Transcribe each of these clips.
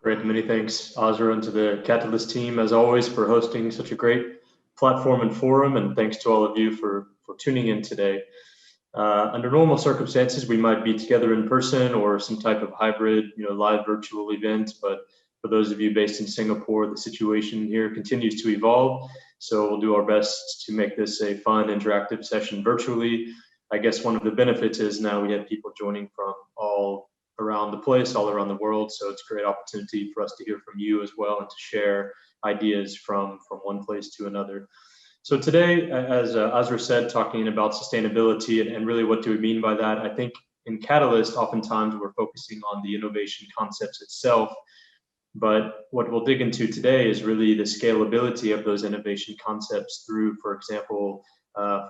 Great. Many thanks, Azra, and to the Catalyst team, as always, for hosting such a great platform and forum. And thanks to all of you for tuning in today. Under normal circumstances, we might be together in person or some type of hybrid, live virtual event. But for those of you based in Singapore, the situation here continues to evolve. So we'll do our best to make this a fun, interactive session virtually. I guess one of the benefits is now we have people joining from all around the place, all around the world. So it's a great opportunity for us to hear from you as well and to share ideas from one place to another. So today, as Azra said, talking about sustainability and really what do we mean by that, I think in Catalyst, oftentimes we're focusing on the innovation concepts itself. But what we'll dig into today is really the scalability of those innovation concepts through, for example,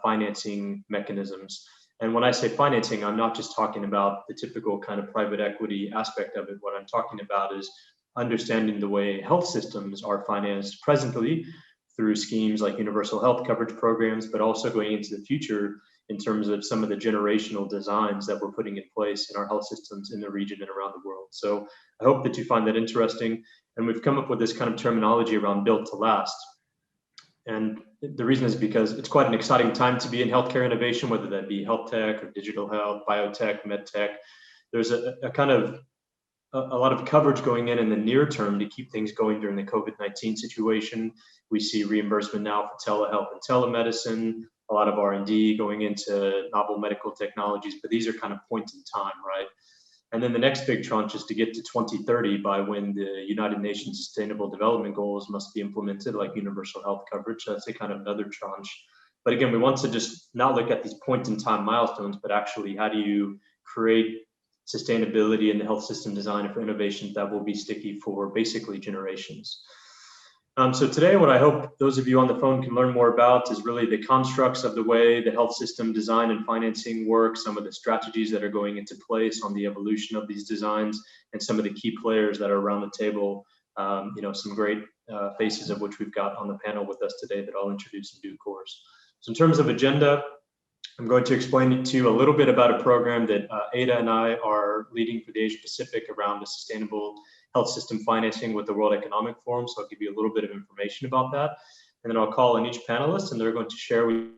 financing mechanisms. And when I say financing, I'm not just talking about the typical kind of private equity aspect of it. What I'm talking about is understanding the way health systems are financed presently through schemes like universal health coverage programs, but also going into the future in terms of some of the generational designs that we're putting in place in our health systems in the region and around the world. So I hope that you find that interesting. And we've come up with this kind of terminology around built to last. And the reason is because it's quite an exciting time to be in healthcare innovation, whether that be health tech or digital health, biotech, med tech. There's a lot of coverage going in the near term to keep things going during the COVID-19 situation. We see reimbursement now for telehealth and telemedicine, a lot of R&D going into novel medical technologies, but these are kind of points in time, right? And then the next big tranche is to get to 2030 by when the United Nations Sustainable Development Goals must be implemented, like universal health coverage. So that's a kind of another tranche. But again, we want to just not look at these point in time milestones, but actually how do you create sustainability in the health system design for innovations that will be sticky for basically generations. So today, what I hope those of you on the phone can learn more about is really the constructs of the way the health system design and financing work, some of the strategies that are going into place on the evolution of these designs, and some of the key players that are around the table, some great faces of which we've got on the panel with us today that I'll introduce in due course. So in terms of agenda, I'm going to explain to you a little bit about a program that Ada and I are leading for the Asia Pacific around the sustainable health system financing with the World Economic Forum. So I'll give you a little bit of information about that. And then I'll call on each panelist and they're going to share with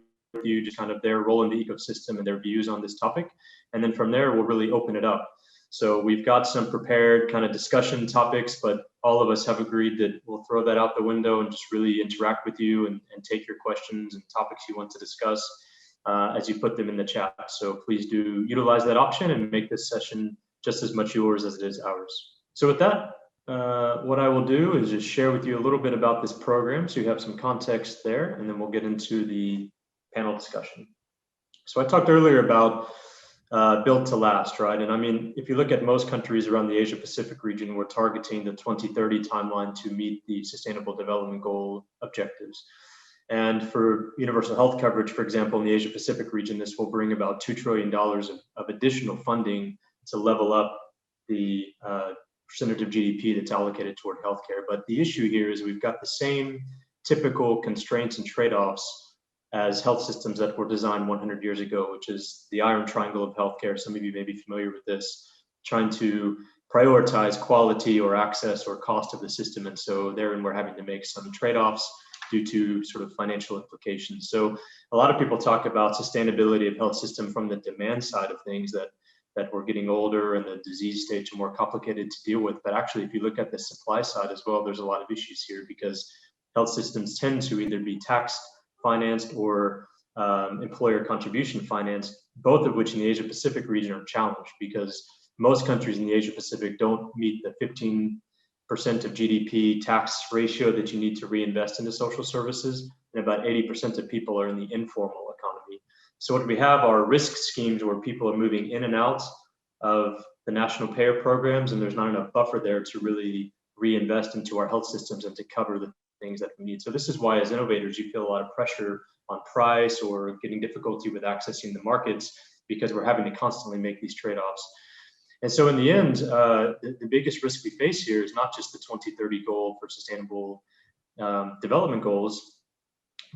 you just kind of their role in the ecosystem and their views on this topic. And then from there, we'll really open it up. So we've got some prepared kind of discussion topics, but all of us have agreed that we'll throw that out the window and just really interact with you and take your questions and topics you want to discuss as you put them in the chat. So please do utilize that option and make this session just as much yours as it is ours. So with that, what I will do is just share with you a little bit about this program so you have some context there, and then we'll get into the panel discussion. So I talked earlier about built to last, right? And I mean, if you look at most countries around the Asia Pacific region, we're targeting the 2030 timeline to meet the Sustainable Development Goal objectives. And for universal health coverage, for example, in the Asia Pacific region, this will bring about $2 trillion of additional funding to level up the percentage of GDP that's allocated toward healthcare. But the issue here is we've got the same typical constraints and trade-offs as health systems that were designed 100 years ago, which is the iron triangle of healthcare. Some of you may be familiar with this, trying to prioritize quality or access or cost of the system. And so therein we're having to make some trade-offs due to sort of financial implications. So a lot of people talk about sustainability of health system from the demand side of things, that we're getting older and the disease states are more complicated to deal with. But actually, if you look at the supply side as well, there's a lot of issues here because health systems tend to either be tax financed or employer contribution financed, both of which in the Asia Pacific region are challenged because most countries in the Asia Pacific don't meet the 15% of GDP tax ratio that you need to reinvest into social services. And about 80% of people are in the informal economy. So what we have are risk schemes where people are moving in and out of the national payer programs, and there's not enough buffer there to really reinvest into our health systems and to cover the things that we need. So this is why as innovators, you feel a lot of pressure on price or getting difficulty with accessing the markets because we're having to constantly make these trade-offs. And so in the end, the biggest risk we face here is not just the 2030 goal for sustainable development goals,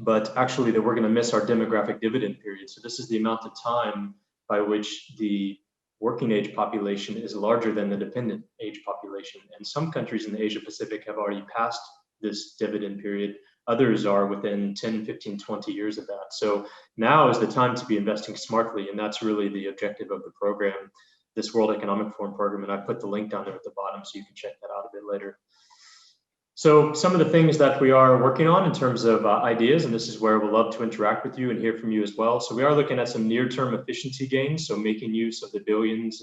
but actually that we're going to miss our demographic dividend period. So this is the amount of time by which the working age population is larger than the dependent age population. And some countries in the Asia Pacific have already passed this dividend period. Others are within 10, 15, 20 years of that. So now is the time to be investing smartly. And that's really the objective of the program, this World Economic Forum program. And I put the link down there at the bottom so you can check that out a bit later. So some of the things that we are working on in terms of ideas, and this is where we'll love to interact with you and hear from you as well. So we are looking at some near-term efficiency gains, so making use of the billions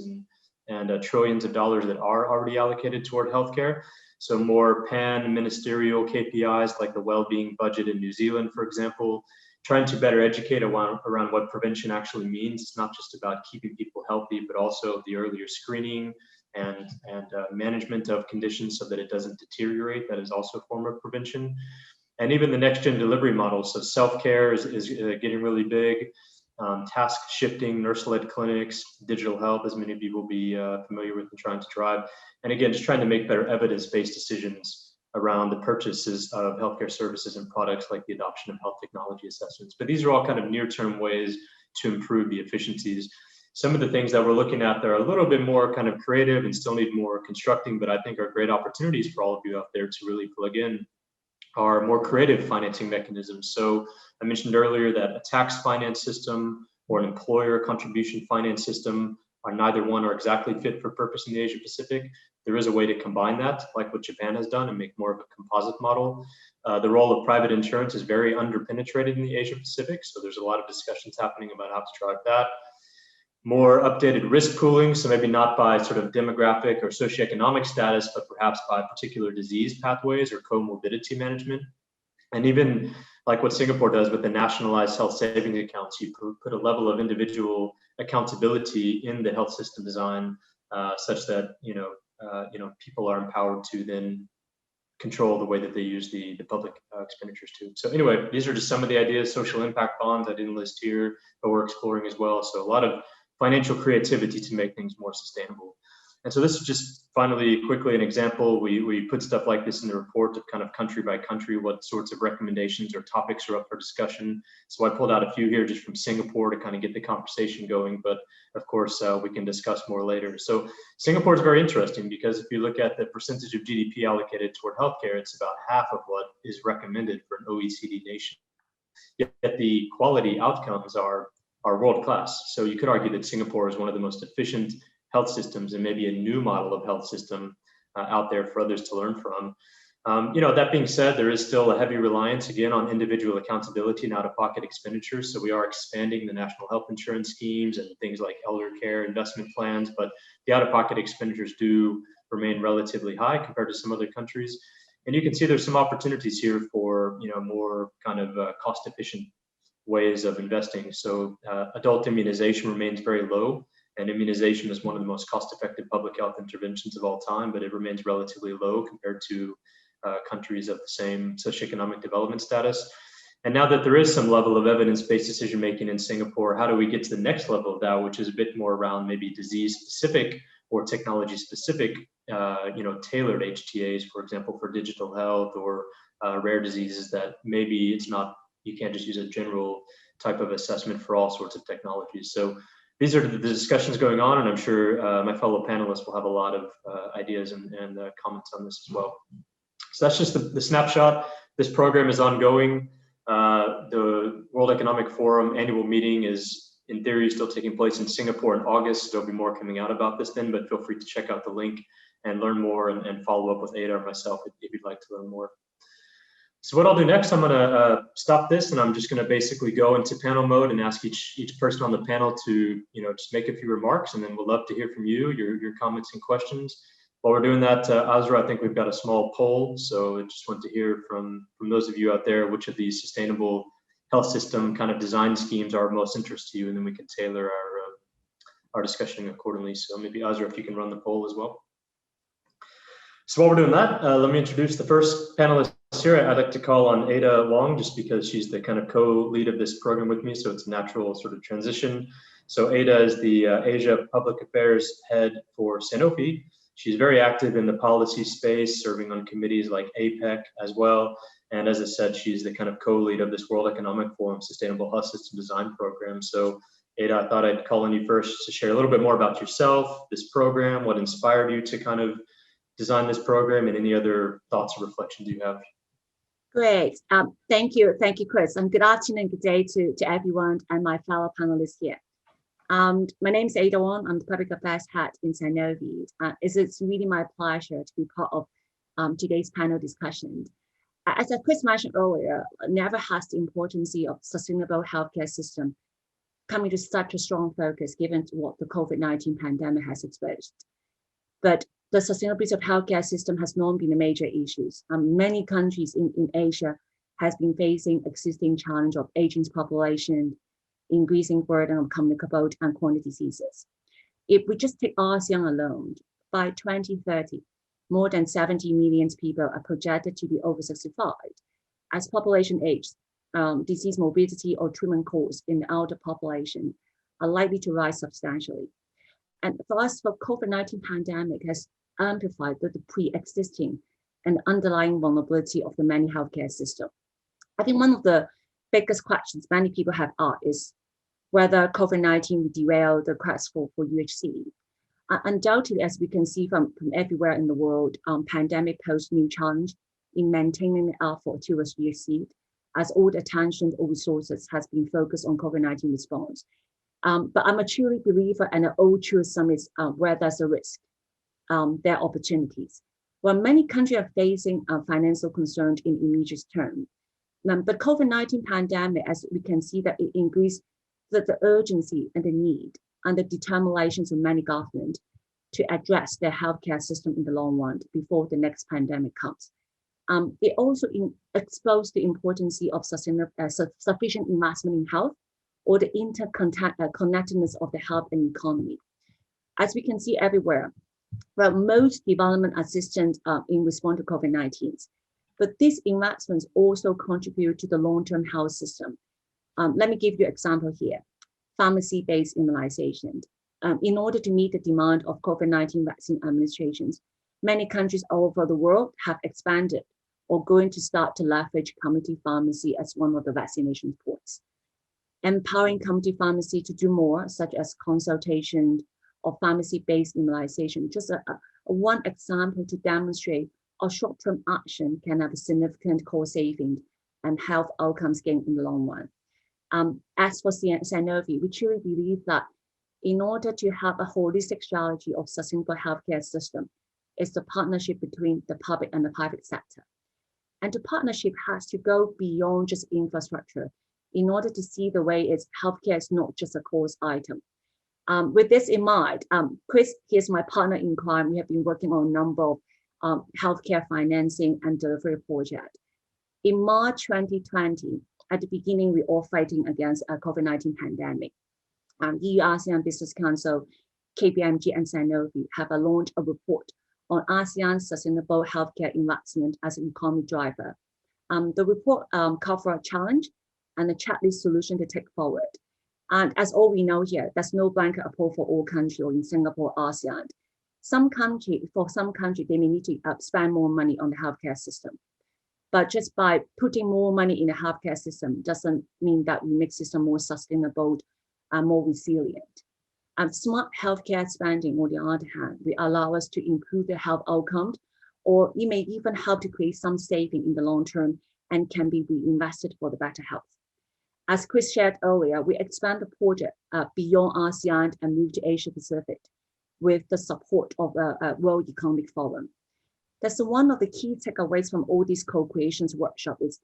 and trillions of dollars that are already allocated toward healthcare. So more pan-ministerial KPIs like the well-being budget in New Zealand, for example, trying to better educate around what prevention actually means. It's not just about keeping people healthy, but also the earlier screening and management of conditions so that it doesn't deteriorate. That is also a form of prevention. And even the next gen delivery model. So self-care is getting really big. Task shifting, nurse-led clinics, digital health, as many of you will be familiar with and trying to drive. And again, just trying to make better evidence-based decisions around the purchases of healthcare services and products, like the adoption of health technology assessments. But these are all kind of near-term ways to improve the efficiencies. Some of the things that we're looking at that are a little bit more kind of creative and still need more constructing, but I think are great opportunities for all of you out there to really plug in, are more creative financing mechanisms. So I mentioned earlier that a tax finance system or an employer contribution finance system are neither one are exactly fit for purpose in the Asia Pacific. There is a way to combine that, like what Japan has done, and make more of a composite model. The role of private insurance is very underpenetrated in the Asia Pacific, so there's a lot of discussions happening about how to drive that. More updated risk pooling, so maybe not by sort of demographic or socioeconomic status, but perhaps by particular disease pathways or comorbidity management. And even like what Singapore does with the nationalized health savings accounts, you put a level of individual accountability in the health system design such that people are empowered to then control the way that they use the public expenditures too. So anyway, these are just some of the ideas. Social impact bonds I didn't list here, but we're exploring as well. So a lot of financial creativity to make things more sustainable. And so this is just finally quickly an example. We put stuff like this in the report of kind of country by country, what sorts of recommendations or topics are up for discussion. So I pulled out a few here just from Singapore to kind of get the conversation going, but of course we can discuss more later. So Singapore is very interesting because if you look at the percentage of GDP allocated toward healthcare, it's about half of what is recommended for an OECD nation. Yet the quality outcomes are world-class. So you could argue that Singapore is one of the most efficient health systems and maybe a new model of health system out there for others to learn from. That being said, there is still a heavy reliance, again, on individual accountability and out-of-pocket expenditures. So we are expanding the national health insurance schemes and things like elder care investment plans, but the out-of-pocket expenditures do remain relatively high compared to some other countries. And you can see there's some opportunities here for more kind of cost-efficient ways of investing. So adult immunization remains very low, and immunization is one of the most cost-effective public health interventions of all time, but it remains relatively low compared to countries of the same socioeconomic development status. And now that there is some level of evidence-based decision-making in Singapore, how do we get to the next level of that, which is a bit more around maybe disease-specific or technology-specific, tailored HTAs, for example, for digital health or rare diseases that maybe it's not, you can't just use a general type of assessment for all sorts of technologies. So these are the discussions going on, and I'm sure my fellow panelists will have a lot of ideas and comments on this as well. So that's just the snapshot. This program is ongoing. The World Economic Forum annual meeting is, in theory, still taking place in Singapore in August. There'll be more coming out about this then, but feel free to check out the link and learn more and follow up with Ada or myself if you'd like to learn more. So what I'll do next, I'm going to stop this, and I'm just going to basically go into panel mode and ask each person on the panel to just make a few remarks, and then we'll love to hear from you, your comments and questions. While we're doing that, Azra, I think we've got a small poll, so I just want to hear from those of you out there which of these sustainable health system kind of design schemes are of most interest to you, and then we can tailor our discussion accordingly. So maybe Azra, if you can run the poll as well. So while we're doing that, let me introduce the first panelist here. I'd like to call on Ada Wong, just because she's the kind of co-lead of this program with me, so it's a natural sort of transition. So Ada is the Asia Public Affairs Head for Sanofi. She's very active in the policy space, serving on committees like APEC as well. And as I said, she's the kind of co-lead of this World Economic Forum Sustainable Health System Design Program. So Ada, I thought I'd call on you first to share a little bit more about yourself, this program, what inspired you to kind of design this program, and any other thoughts or reflections you have. Great. Thank you, Chris. And good afternoon, good day to everyone and my fellow panelists here. My name is Ada Wong. I'm the Public Affairs Head in Sanofi. It's really my pleasure to be part of today's panel discussion. As Chris mentioned earlier, never has the importance of sustainable healthcare system coming to such a strong focus given what the COVID-19 pandemic has exposed. But the sustainability of healthcare system has not been a major issue. Many countries in Asia has been facing existing challenge of aging population, increasing burden of communicable and chronic diseases. If we just take ASEAN alone, by 2030, more than 70 million people are projected to be over 65. As population ages, disease morbidity or treatment costs in the elder population are likely to rise substantially. And for us, the COVID-19 pandemic has amplified the pre-existing and underlying vulnerability of the many healthcare system. I think one of the biggest questions many people have asked is whether COVID-19 will derail the quest for UHC. Undoubtedly, as we can see from everywhere in the world, pandemic posed new challenge in maintaining the effort towards UHC, as all the attention or resources has been focused on COVID-19 response. But I'm a true believer and an old truism is where there's a risk, there are opportunities. While many countries are facing financial concerns in immediate term, the COVID-19 pandemic, as we can see, that it increased the urgency and the need and the determinations of many governments to address their healthcare system in the long run before the next pandemic comes. It also exposed the importance of sufficient investment in health or the interconnectedness of the health and economy. As we can see everywhere, well, most development assistance in response to COVID-19, but these investments also contribute to the long-term health system. Let me give you an example here. Pharmacy-based immunization. In order to meet the demand of COVID-19 vaccine administrations, many countries all over the world have expanded or going to start to leverage community pharmacy as one of the vaccination ports. Empowering community pharmacy to do more, such as consultation or pharmacy-based immunization, just one example to demonstrate a short-term action can have a significant cost saving and health outcomes gain in the long run. As for Sanofi, we truly believe that in order to have a holistic strategy of sustainable healthcare system, it's the partnership between the public and the private sector. And the partnership has to go beyond just infrastructure in order to see the way it's healthcare is not just a cost item. With this in mind, Chris, here's my partner in crime. We have been working on a number of healthcare financing and delivery projects. In March 2020, at the beginning, we all fighting against a COVID-19 pandemic. EU ASEAN Business Council, KPMG and Sanofi have launched a report on ASEAN's sustainable healthcare investment as an economic driver. The report covers a challenge and a checklist solution to take forward. And as all we know here, there's no blanket approach for all countries or in Singapore, ASEAN. For some countries, they may need to spend more money on the healthcare system. But just by putting more money in the healthcare system doesn't mean that we make system more sustainable and more resilient. Smart healthcare spending, on the other hand, will allow us to improve the health outcomes, or it may even help to create some saving in the long term and can be reinvested for the better health. As Chris shared earlier, we expand the project beyond ASEAN and move to Asia Pacific with the support of the World Economic Forum. That's one of the key takeaways from all these co-creations workshops is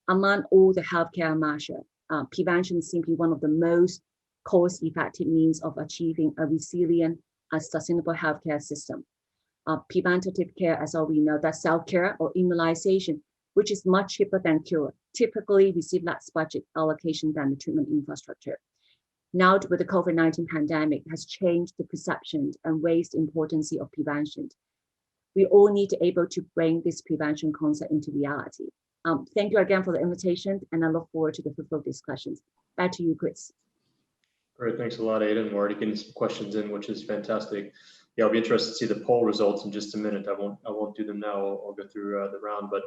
among all the healthcare measures, prevention is simply one of the most cost-effective means of achieving a resilient and sustainable healthcare system. Preventative care, as all we know, that's self-care or immunization, which is much cheaper than cure, typically receive less budget allocation than the treatment infrastructure. Now with the COVID-19 pandemic has changed the perception and raised the importance of prevention. We all need to be able to bring this prevention concept into reality. Thank you again for the invitation, and I look forward to the fruitful discussions. Back to you, Chris. Great, thanks a lot, Ada. And we're already getting some questions in, which is fantastic. Yeah, I'll be interested to see the poll results in just a minute. I won't do them now. I'll go through the round, but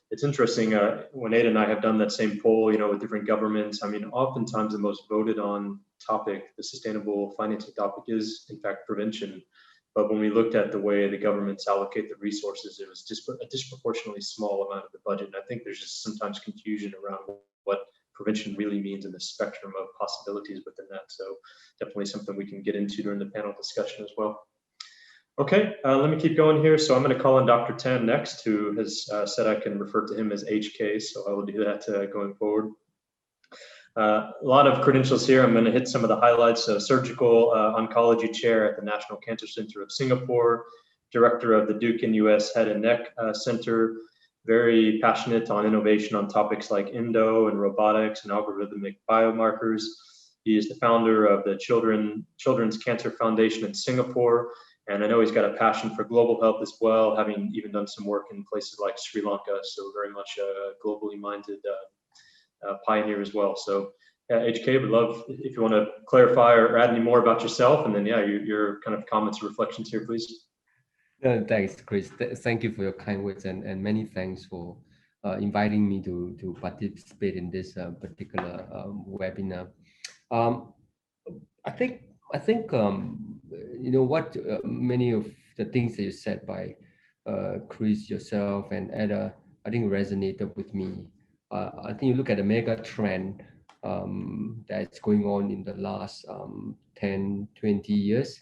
it's interesting when Ada and I have done that same poll, with different governments. I mean, oftentimes the most voted on topic, the sustainable financing topic, is in fact prevention. But when we looked at the way the governments allocate the resources, it was a disproportionately small amount of the budget. And I think there's just sometimes confusion around what prevention really means in the spectrum of possibilities within that. So definitely something we can get into during the panel discussion as well. Okay, let me keep going here. So I'm going to call on Dr. Tan next, who has said I can refer to him as HK, so I will do that going forward. A lot of credentials here. I'm going to hit some of the highlights. So surgical oncology chair at the National Cancer Center of Singapore, director of the Duke and US Head and Neck Center, very passionate on innovation on topics like endo and robotics and algorithmic biomarkers. He is the founder of the Children's Cancer Foundation in Singapore. And I know he's got a passion for global health as well, having even done some work in places like Sri Lanka. So very much a globally minded pioneer as well. So HK, would love if you want to clarify or add any more about yourself, and then your kind of comments or reflections here, please. Thanks, Chris. Thank you for your kind words, and many thanks for inviting me to participate in this particular webinar. I think you know what, many of the things that you said by Chris, yourself, and Ada, I think resonated with me. I think you look at the mega trend that's going on in the last 10, 20 years.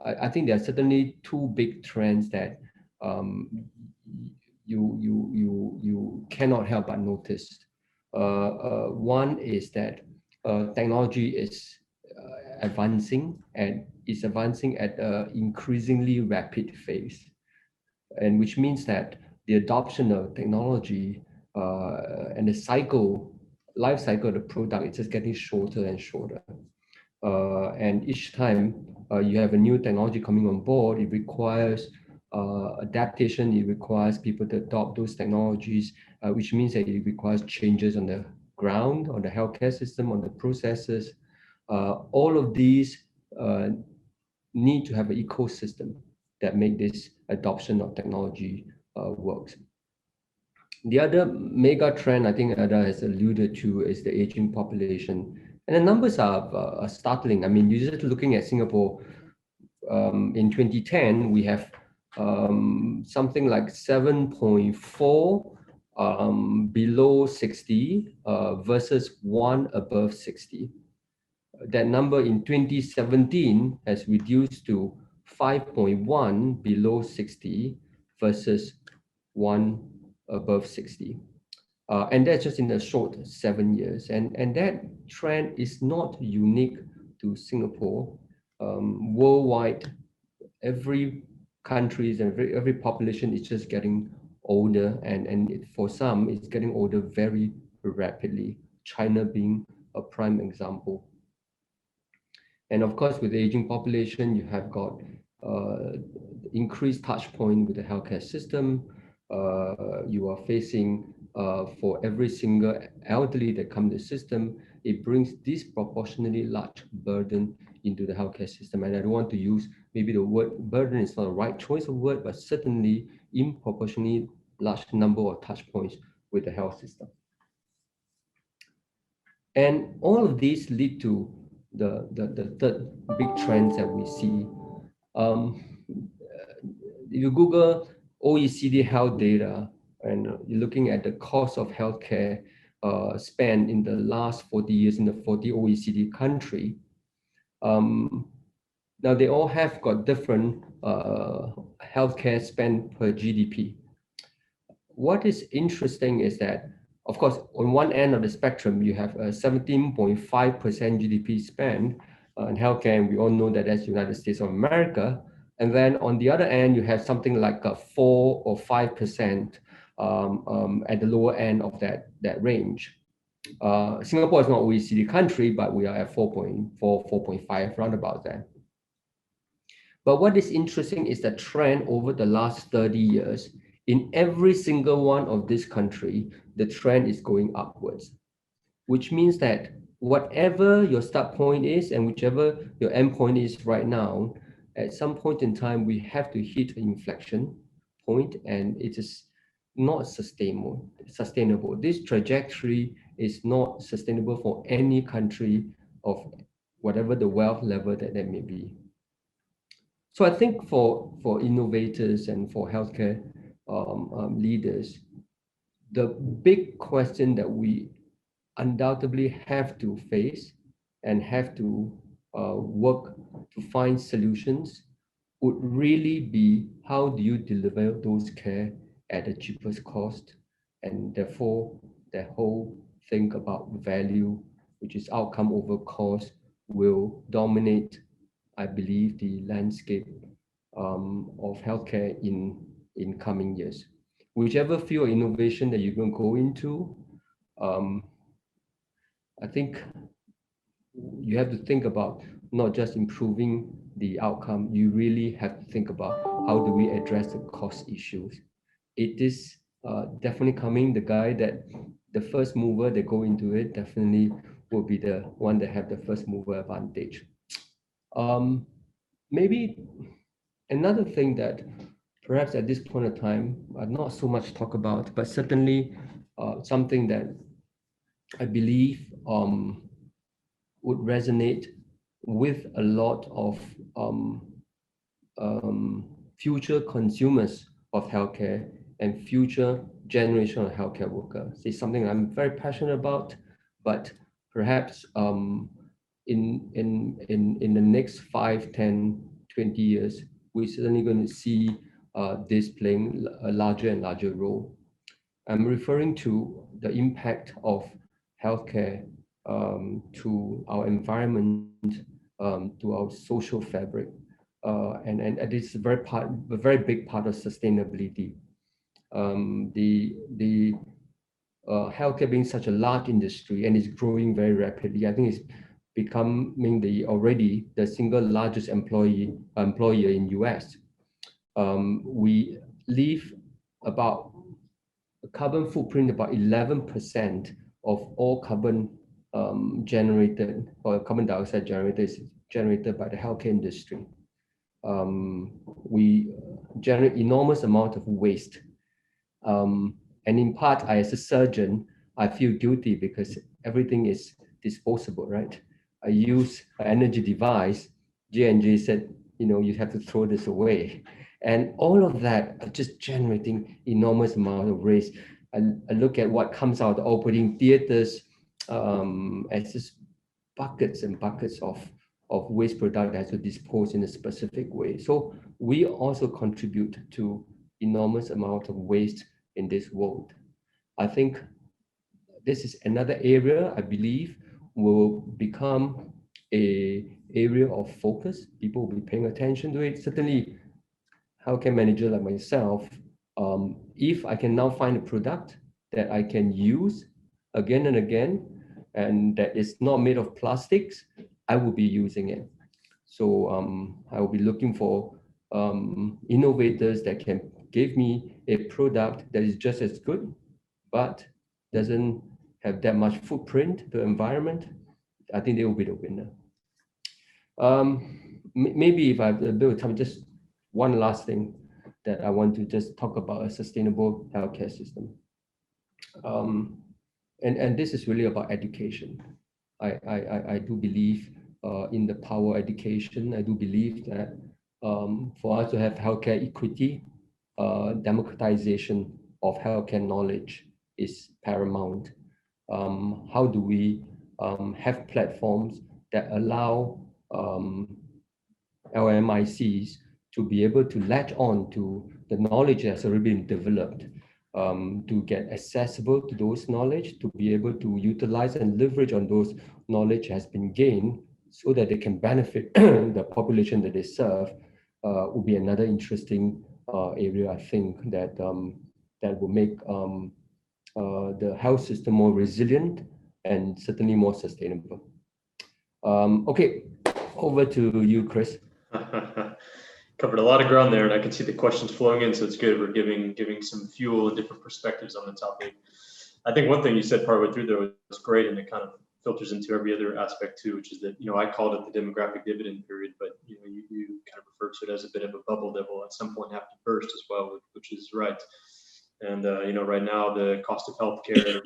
I think there are certainly two big trends that you cannot help but notice. One is that technology is advancing, and is advancing at an increasingly rapid phase, and which means that the adoption of technology and the life cycle of the product is just getting shorter and shorter. And each time you have a new technology coming on board, it requires adaptation, it requires people to adopt those technologies, which means that it requires changes on the ground, on the healthcare system, on the processes. All of these need to have an ecosystem that make this adoption of technology works. The other mega trend I think Ada has alluded to is the aging population. And the numbers are startling. I mean, you're just looking at Singapore. In 2010, we have something like 7.4 below 60 versus 1 above 60. That number in 2017 has reduced to 5.1 below 60 versus 1 above 60. And that's just in a short 7 years. And that trend is not unique to Singapore. Worldwide, every country and every population is just getting older, and for some, it's getting older very rapidly, China being a prime example. And of course, with the aging population, you have got increased touch point with the healthcare system. You are facing, for every single elderly that comes to the system, it brings disproportionately large burden into the healthcare system. And I don't want to use, maybe the word burden is not the right choice of word, but certainly disproportionately large number of touch points with the health system. And all of these lead to the third big trends that we see. If you Google OECD health data, and you're looking at the cost of healthcare spent in the last 40 years in the 40 OECD country, now they all have got different healthcare spend per GDP. What is interesting is that, of course, on one end of the spectrum, you have a 17.5% GDP spend on healthcare, and we all know that that's United States of America. And then on the other end, you have something like a 4 or 5% at the lower end of that range. Singapore is not an OECD country, but we are at 4.4, 4.5, round about that. But what is interesting is the trend over the last 30 years. In every single one of this country, the trend is going upwards, which means that whatever your start point is and whichever your end point is right now, at some point in time, we have to hit an inflection point, and it is not sustainable. This trajectory is not sustainable for any country of whatever the wealth level that may be. So I think for innovators and for healthcare leaders, the big question that we undoubtedly have to face and have to work to find solutions would really be, how do you deliver those care at the cheapest cost? And therefore, the whole thing about value, which is outcome over cost, will dominate, I believe, the landscape of healthcare in coming years. Whichever field of innovation that you're going to go into, um, I think you have to think about not just improving the outcome, you really have to think about how do we address the cost issues. It is definitely coming. The guy that the first mover that go into it definitely will be the one that have the first mover advantage. Maybe another thing that perhaps at this point of time, not so much talk about, but certainly something that I believe would resonate with a lot of future consumers of healthcare and future generation of healthcare workers. It's something I'm very passionate about, but perhaps in the next 5, 10, 20 years, we're certainly going to see this playing a larger and larger role. I'm referring to the impact of healthcare to our environment, to our social fabric, and it is a very big part of sustainability. The healthcare being such a large industry and is growing very rapidly, I think it's becoming already the single largest employer in US. We leave about a carbon footprint about 11% of all carbon generated, or carbon dioxide generated, is generated by the healthcare industry. We generate enormous amount of waste. And in part, as a surgeon, I feel guilty because everything is disposable, right? I use an energy device. J&J said, you have to throw this away. And all of that are just generating enormous amount of waste. I look at what comes out of the operating theaters as just buckets and buckets of waste product that has to dispose in a specific way. So we also contribute to enormous amount of waste in this world. I think this is another area I believe will become a area of focus. People will be paying attention to it. Certainly, healthcare manager like myself, if I can now find a product that I can use again and again, and that is not made of plastics, I will be using it. So I will be looking for innovators that can give me a product that is just as good, but doesn't have that much footprint to the environment. I think they will be the winner. Maybe if I have a bit of time, just one last thing that I want to just talk about: a sustainable healthcare system. And this is really about education. I do believe in the power of education. I do believe that for us to have healthcare equity, democratization of healthcare knowledge is paramount. How do we have platforms that allow LMICs to be able to latch on to the knowledge that's already been developed, to get accessible to those knowledge, to be able to utilize and leverage on those knowledge has been gained so that they can benefit the population that they serve, will be another interesting area, I think, that that will make the health system more resilient and certainly more sustainable. Okay, over to you, Chris. Covered a lot of ground there, and I can see the questions flowing in, so it's good. We're giving some fuel and different perspectives on the topic. I think one thing you said partway through there was great, and it kind of filters into every other aspect too, which is that, I called it the demographic dividend period, but you kind of refer to it as a bit of a bubble that will at some point have to burst as well, which is right. And right now the cost of healthcare,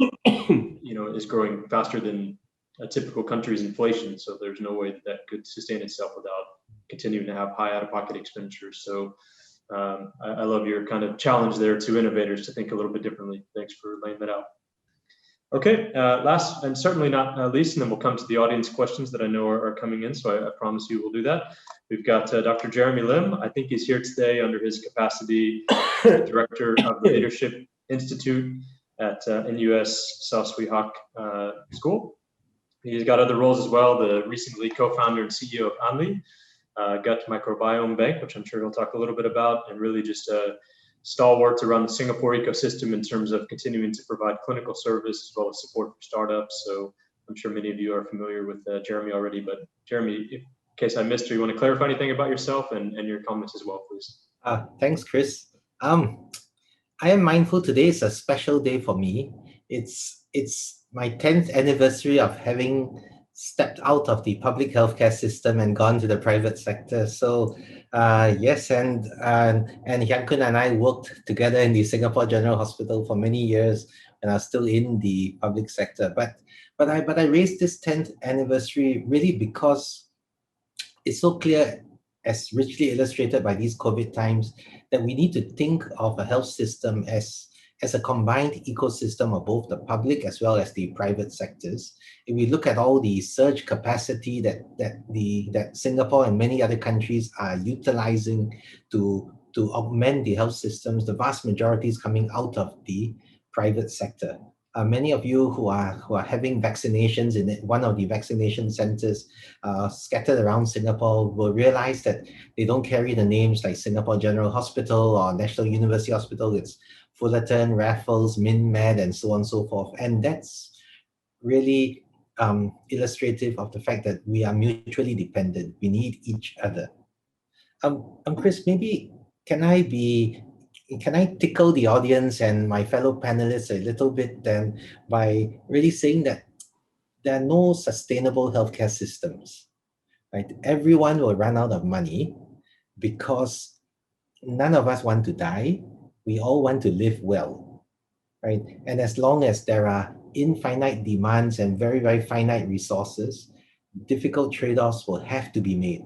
is growing faster than a typical country's inflation. So there's no way that that could sustain itself without continuing to have high out-of-pocket expenditures. So I love your kind of challenge there to innovators to think a little bit differently. Thanks for laying that out. Okay, last and certainly not least, and then we'll come to the audience questions that I know are coming in, so I promise you we'll do that. We've got Dr. Jeremy Lim. I think he's here today under his capacity as Director of the Leadership Institute at NUS South Sui Hak School. He's got other roles as well, the recently co-founder and CEO of Anli, gut microbiome bank, which I'm sure he'll talk a little bit about, and really just stalwarts around the Singapore ecosystem in terms of continuing to provide clinical service as well as support for startups. So I'm sure many of you are familiar with Jeremy already, but Jeremy, in case I missed you want to clarify anything about yourself and your comments as well, please. Thanks, Chris. I am mindful today is a special day for me. It's my 10th anniversary of having stepped out of the public healthcare system and gone to the private sector. So yes, and Hyang Kun and I worked together in the Singapore General Hospital for many years and are still in the public sector. But I raised this 10th anniversary really because it's so clear, as richly illustrated by these COVID times, that we need to think of a health system as a combined ecosystem of both the public as well as the private sectors. If we look at all the surge capacity that Singapore and many other countries are utilizing to augment the health systems, the vast majority is coming out of the private sector. Many of you who are having vaccinations in one of the vaccination centers scattered around Singapore will realize that they don't carry the names like Singapore General Hospital or National University Hospital. It's Fullerton, Raffles, MinMed, and so on and so forth. And that's really illustrative of the fact that we are mutually dependent. We need each other. Chris, maybe can I tickle the audience and my fellow panelists a little bit then by really saying that there are no sustainable healthcare systems, right? Everyone will run out of money because none of us want to die. We all want to live well, right? And as long as there are infinite demands and very, very finite resources, difficult trade-offs will have to be made.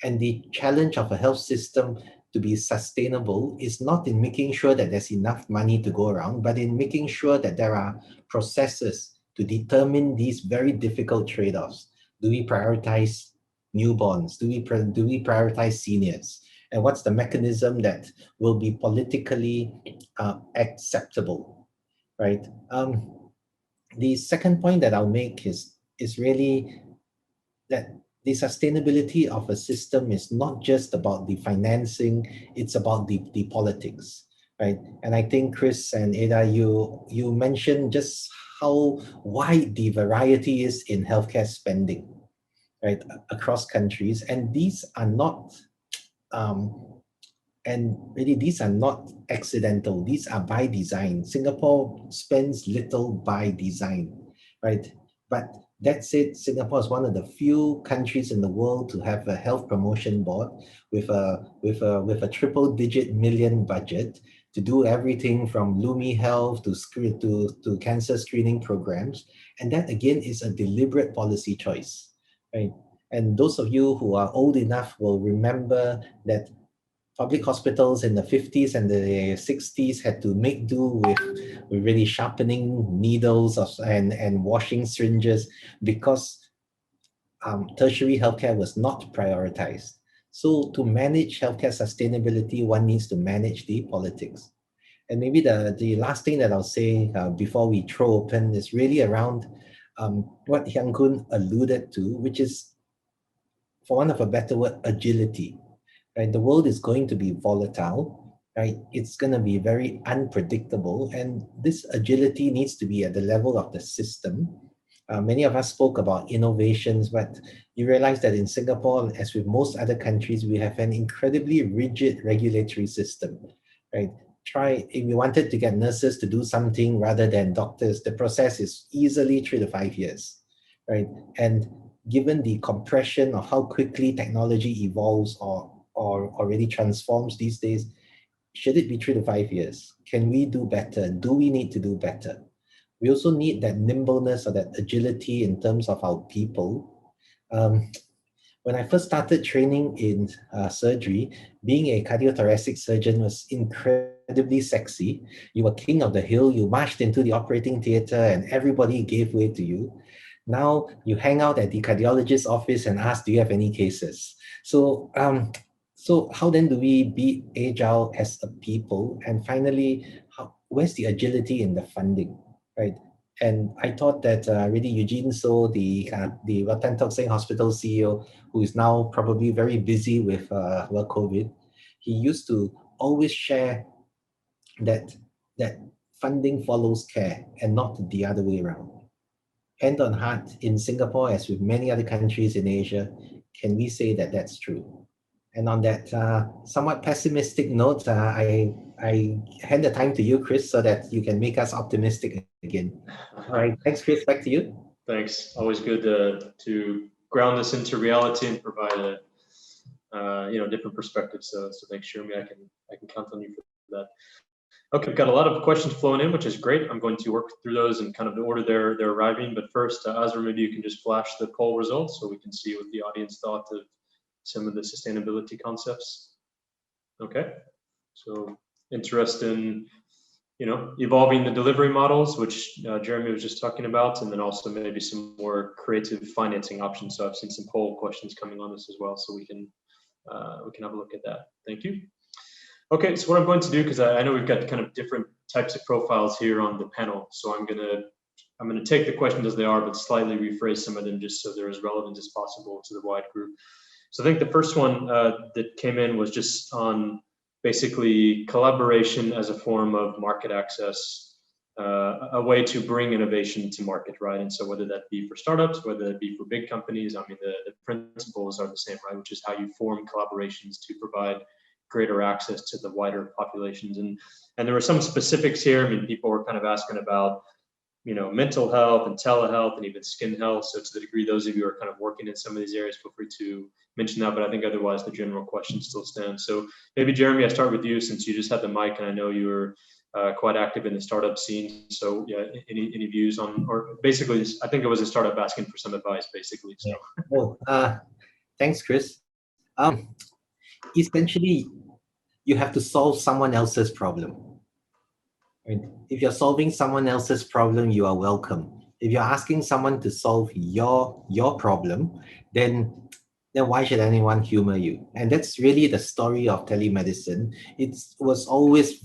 And the challenge of a health system to be sustainable is not in making sure that there's enough money to go around, but in making sure that there are processes to determine these very difficult trade-offs. Do we prioritize newborns? Do we prioritize seniors? And what's the mechanism that will be politically acceptable, right? The second point that I'll make is really that the sustainability of a system is not just about the financing, it's about the politics, right? And I think Chris and Ada, you mentioned just how wide the variety is in healthcare spending, right, across countries. And these are not, these are not accidental. These are by design. Singapore spends little by design, right? But that said, Singapore is one of the few countries in the world to have a health promotion board with a triple-digit million budget to do everything from Lumi Health to cancer screening programs, and that again is a deliberate policy choice, right? And those of you who are old enough will remember that public hospitals in the 50s and the 60s had to make do with really sharpening needles and washing syringes because tertiary healthcare was not prioritized. So to manage healthcare sustainability, one needs to manage the politics. And maybe the last thing that I'll say before we throw open is really around what Hyang Kun alluded to, which is, for want of a better word, agility. Right? The world is going to be volatile, right? It's going to be very unpredictable, and this agility needs to be at the level of the system. Many of us spoke about innovations, but you realize that in Singapore, as with most other countries, we have an incredibly rigid regulatory system, right? If you wanted to get nurses to do something rather than doctors, the process is easily 3 to 5 years, right? And given the compression of how quickly technology evolves or already transforms these days, should it be 3 to 5 years? Can we do better? Do we need to do better? we also need that nimbleness or that agility in terms of our people. When I first started training in surgery, being a cardiothoracic surgeon was incredibly sexy. You were king of the hill, you marched into the operating theater and everybody gave way to you. Now you hang out at the cardiologist's office and ask, do you have any cases? So, so how then do we be agile as a people? And finally, where's the agility in the funding, right? And I thought that really Eugene So, the Tan Tock Seng Hospital CEO, who is now probably very busy with COVID, he used to always share that funding follows care and not the other way around. Hand on heart, in Singapore, as with many other countries in Asia, can we say that that's true? And on that somewhat pessimistic note, I hand the time to you, Chris, so that you can make us optimistic again. All right, thanks, Chris. Back to you. Thanks. Always good to ground this into reality and provide a different perspective. So thanks, Jeremy. I can count on you for that. Okay, we've got a lot of questions flowing in, which is great. I'm going to work through those in kind of the order they're arriving. But first, Azra, maybe you can just flash the poll results so we can see what the audience thought of some of the sustainability concepts. Okay, so interest in evolving the delivery models, which Jeremy was just talking about, and then also maybe some more creative financing options. So I've seen some poll questions coming on this as well, so we can have a look at that. Thank you. Okay, so what I'm going to do, because I know we've got kind of different types of profiles here on the panel, so I'm gonna take the questions as they are, but slightly rephrase some of them just so they're as relevant as possible to the wide group. So I think the first one that came in was just on basically collaboration as a form of market access, a way to bring innovation to market, right? And so whether that be for startups, whether that be for big companies, I mean, the principles are the same, right? Which is how you form collaborations to provide greater access to the wider populations. And there were some specifics here. I mean, people were kind of asking about, mental health and telehealth and even skin health. So to the degree those of you are kind of working in some of these areas, feel free to mention that, but I think otherwise the general question still stands. So maybe Jeremy, I start with you since you just had the mic and I know you were quite active in the startup scene. So yeah, any views on, or basically, I think it was a startup asking for some advice basically. So. Thanks, Chris. Essentially, you have to solve someone else's problem. If you're solving someone else's problem, you are welcome. If you're asking someone to solve your problem, then why should anyone humor you? And that's really the story of telemedicine. It was always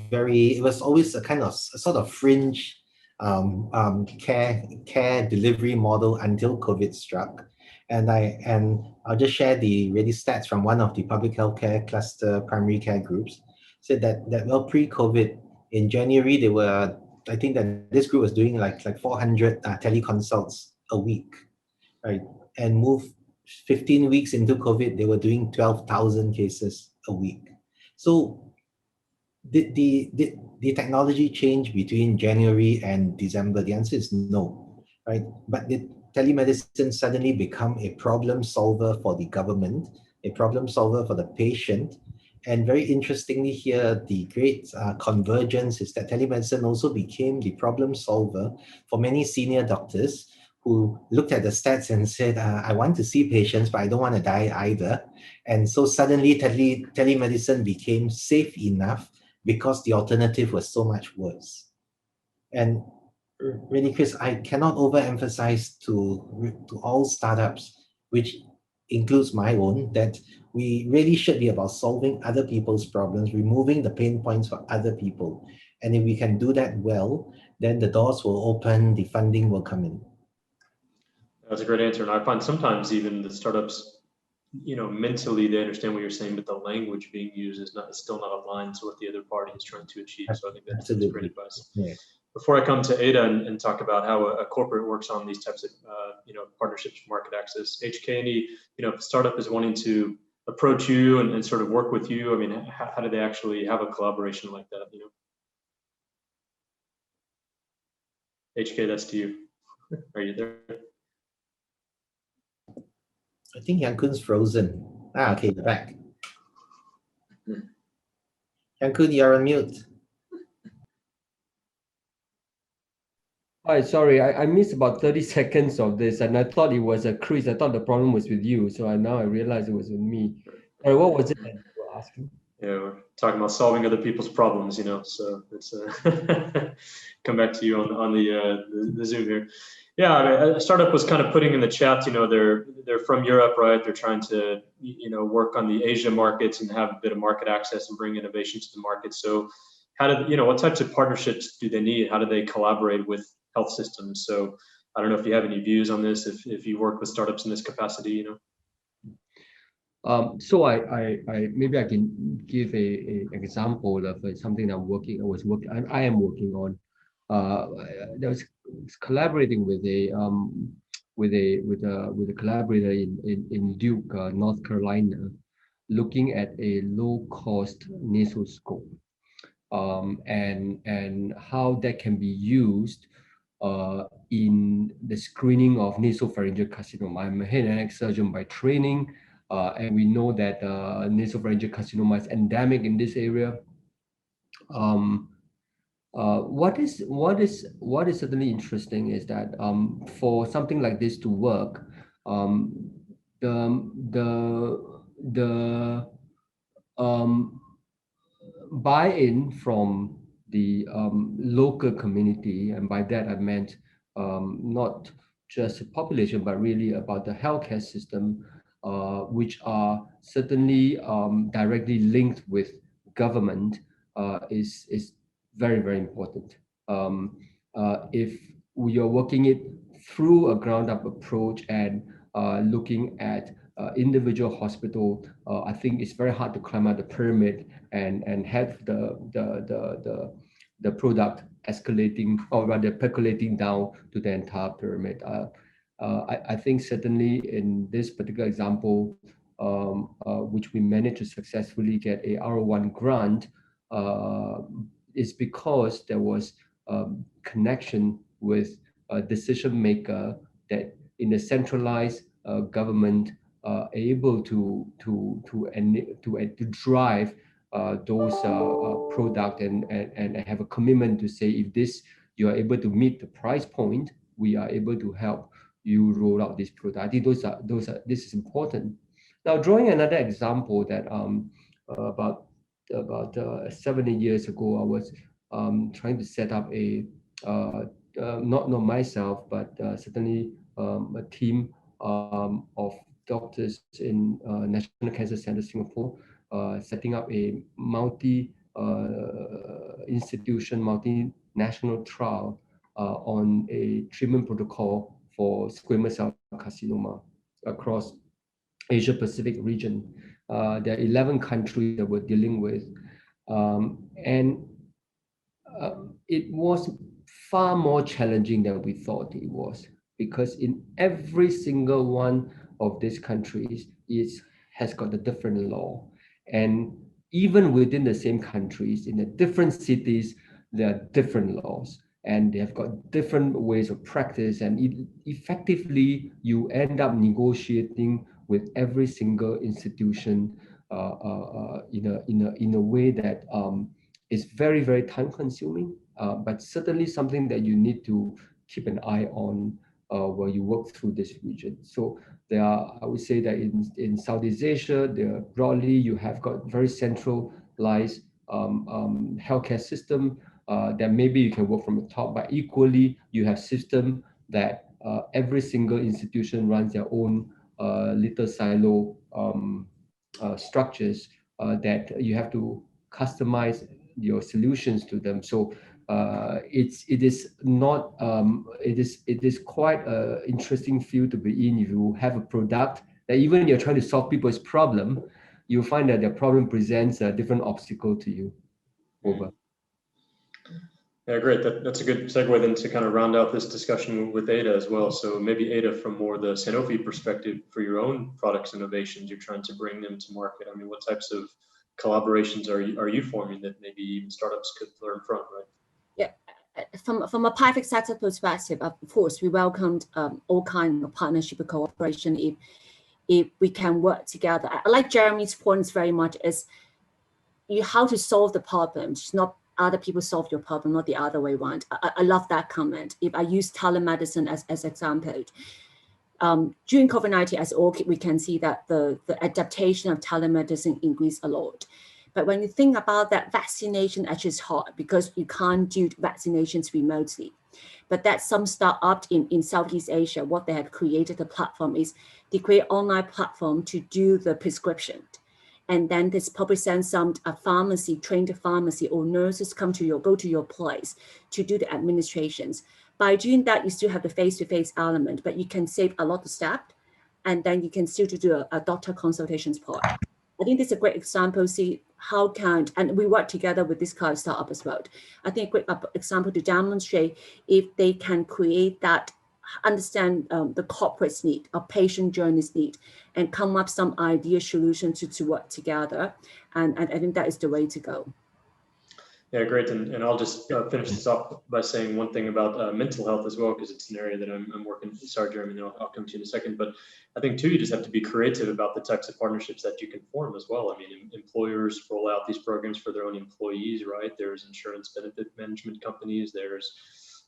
a kind of sort of fringe care delivery model until COVID struck. And I'll just share the really stats from one of the public healthcare cluster primary care groups. Said that well, pre-COVID, in January, I think that this group was doing like 400 teleconsults a week, right? And move 15 weeks into COVID, they were doing 12,000 cases a week. So the technology change between January and December? The answer is no, right? But did telemedicine suddenly become a problem solver for the government, a problem solver for the patient? And very interestingly here, the great convergence is that telemedicine also became the problem solver for many senior doctors who looked at the stats and said, I want to see patients, but I don't want to die either. And so suddenly telemedicine became safe enough because the alternative was so much worse. And really, Chris, I cannot overemphasize to all startups, which includes my own, that we really should be about solving other people's problems, removing the pain points for other people. And if we can do that well, then the doors will open, the funding will come in. That's a great answer. And I find sometimes even the startups, mentally they understand what you're saying, but the language being used is still not aligned to what the other party is trying to achieve. So I think that's great advice. Yeah. Before I come to Ada and talk about how a corporate works on these types of partnerships, market access, HK, any if a startup is wanting to approach you and sort of work with you, I mean, how do they actually have a collaboration like that? HK, that's to you. Are you there? I think Yang-kun's frozen. Okay, you're back. Yang-kun, you're on mute. Hi, sorry, I missed about 30 seconds of this, and I thought it was Chris. I thought the problem was with you, so now I realized it was with me. Sorry, what was it that you were asking? Yeah, we're talking about solving other people's problems, so it's come back to you on the Zoom here. Yeah, I mean, a startup was kind of putting in the chat, they're from Europe, right? They're trying to, work on the Asia markets and have a bit of market access and bring innovation to the market. So what types of partnerships do they need? How do they collaborate with health systems? So I don't know if you have any views on this, if you work with startups in this capacity, So I maybe I can give a example of something I am working on. There was collaborating with a collaborator in Duke, North Carolina, looking at a low cost nasal scope, and how that can be used in the screening of nasopharyngeal carcinoma. I'm a head and neck surgeon by training, and we know that nasopharyngeal carcinoma is endemic in this area. What is certainly interesting is that for something like this to work, the buy-in from the local community, and by that I meant not just the population, but really about the healthcare system, which are certainly directly linked with government, is very, very important. If we are working it through a ground-up approach and looking at individual hospital, I think it's very hard to climb out the pyramid and have the product escalating, or rather percolating down to the entire pyramid. I think certainly in this particular example, which we managed to successfully get a R01 grant, is because there was connection with a decision maker that in a centralized government able to drive those product and have a commitment to say, if you are able to meet the price point, we are able to help you roll out this product. I think this is important. Now, drawing another example that about 7 years ago, I was trying to set up not myself, but certainly a team of doctors in National Cancer Center Singapore, setting up a multinational trial on a treatment protocol for squamous cell carcinoma across Asia Pacific region. There are 11 countries that we're dealing with, and it was far more challenging than we thought it was, because in every single one of these countries has got a different law, and even within the same countries, in the different cities, there are different laws, and they have got different ways of practice, and effectively you end up negotiating with every single institution in a way that is very, very time consuming, but certainly something that you need to keep an eye on while you work through this region. So I would say that in Southeast Asia, broadly, you have got very centralized healthcare system that maybe you can work from the top, but equally you have system that every single institution runs their own little silo structures that you have to customize your solutions to them. So it is quite an interesting field to be in. If you have a product that even you're trying to solve people's problem, you find that their problem presents a different obstacle to you. Over. Yeah, great. That's a good segue then to kind of round out this discussion with Ada as well. So maybe Ada, from more the Sanofi perspective, for your own products innovations, you're trying to bring them to market. I mean, what types of collaborations are you forming that maybe even startups could learn from, right? Yeah, from a private sector perspective, of course, we welcomed all kinds of partnership and cooperation if we can work together. I like Jeremy's points very much, is how to solve the problem. It's not other people solve your problem, not the other way around. I love that comment. If I use telemedicine as example, during COVID-19, as all we can see that the adaptation of telemedicine increased a lot. But when you think about that, vaccination actually is hard because you can't do vaccinations remotely. But that some startup in Southeast Asia, what they have created a platform is they create online platform to do the prescription. And then this probably send some pharmacy, trained pharmacy or nurses go to your place to do the administrations. By doing that, you still have the face-to-face element, but you can save a lot of steps, and then you can still do a doctor consultations part. I think this is a great example. See how can, and we work together with this kind of startup as well. I think a great example to demonstrate if they can create that, understand the corporate's need, or patient journey's need, and come up some idea solution to work together. And I think that is the way to go. Yeah, great. And I'll just finish this off by saying one thing about mental health as well, because it's an area that I'm working. Sorry, Jeremy, I'll come to you in a second. But I think too, you just have to be creative about the types of partnerships that you can form as well. I mean, employers roll out these programs for their own employees, right? There's insurance benefit management companies. There's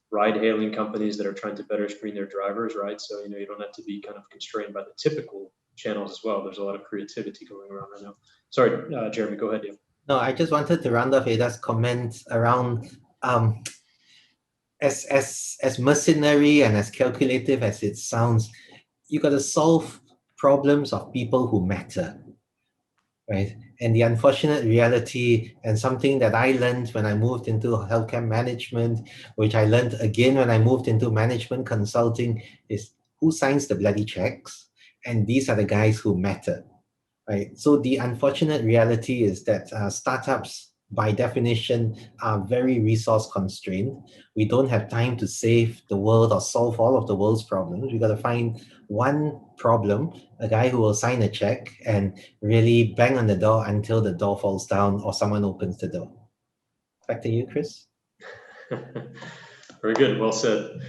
ride-hailing companies that are trying to better screen their drivers, right? So, you don't have to be kind of constrained by the typical channels as well. There's a lot of creativity going around right now. Sorry, Jeremy, go ahead, yeah. No, I just wanted to round off Ada's comments around as mercenary and as calculative as it sounds, you got to solve problems of people who matter, right? And the unfortunate reality, and something that I learned when I moved into healthcare management, which I learned again when I moved into management consulting, is who signs the bloody checks? And these are the guys who matter. Right. So the unfortunate reality is that startups, by definition, are very resource constrained. We don't have time to save the world or solve all of the world's problems. We got to find one problem, a guy who will sign a check and really bang on the door until the door falls down or someone opens the door. Back to you, Chris. Very good. Well said.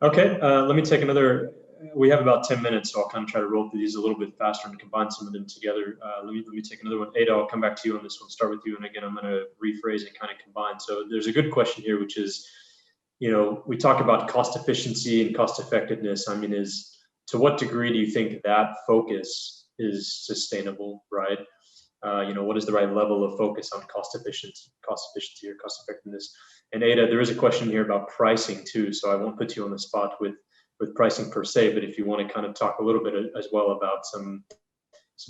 Okay, let me take another. We have about 10 minutes, so I'll kind of try to roll through these a little bit faster and combine some of them together. Let me take another one. Ada, I'll come back to you on this one. Start with you, and again, I'm going to rephrase and kind of combine. So there's a good question here, which is, we talk about cost efficiency and cost effectiveness. I mean, to what degree do you think that focus is sustainable, right? What is the right level of focus on cost efficiency or cost effectiveness? And Ada, there is a question here about pricing too, so I won't put you on the spot with pricing per se, but if you want to kind of talk a little bit as well about some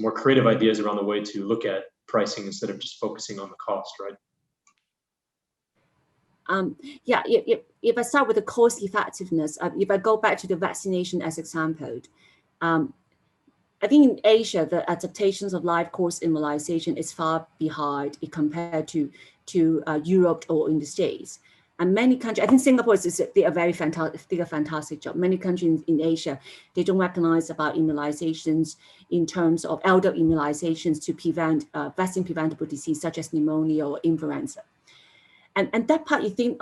more creative ideas around the way to look at pricing instead of just focusing on the cost, right? Yeah, if I start with the cost effectiveness, if I go back to the vaccination as example, I think in Asia, the adaptations of live course immunization is far behind compared to Europe or in the States. And many countries, I think Singapore they are a fantastic job. Many countries in Asia, they don't recognize about immunizations in terms of elder immunizations to prevent vaccine preventable disease such as pneumonia or influenza. And that part, you think,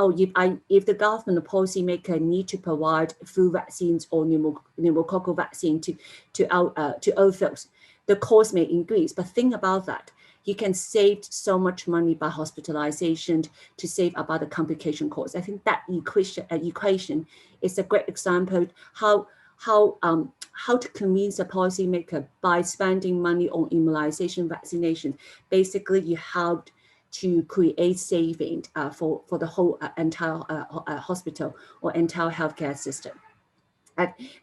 if the government or policymaker need to provide flu vaccines or pneumococcal vaccine to all folks, the cost may increase. But think about that. You can save so much money by hospitalization to save about the complication costs. I think that equation is a great example how to convince a policymaker by spending money on immunization vaccination. Basically, you help to create savings for the whole entire hospital or entire healthcare system.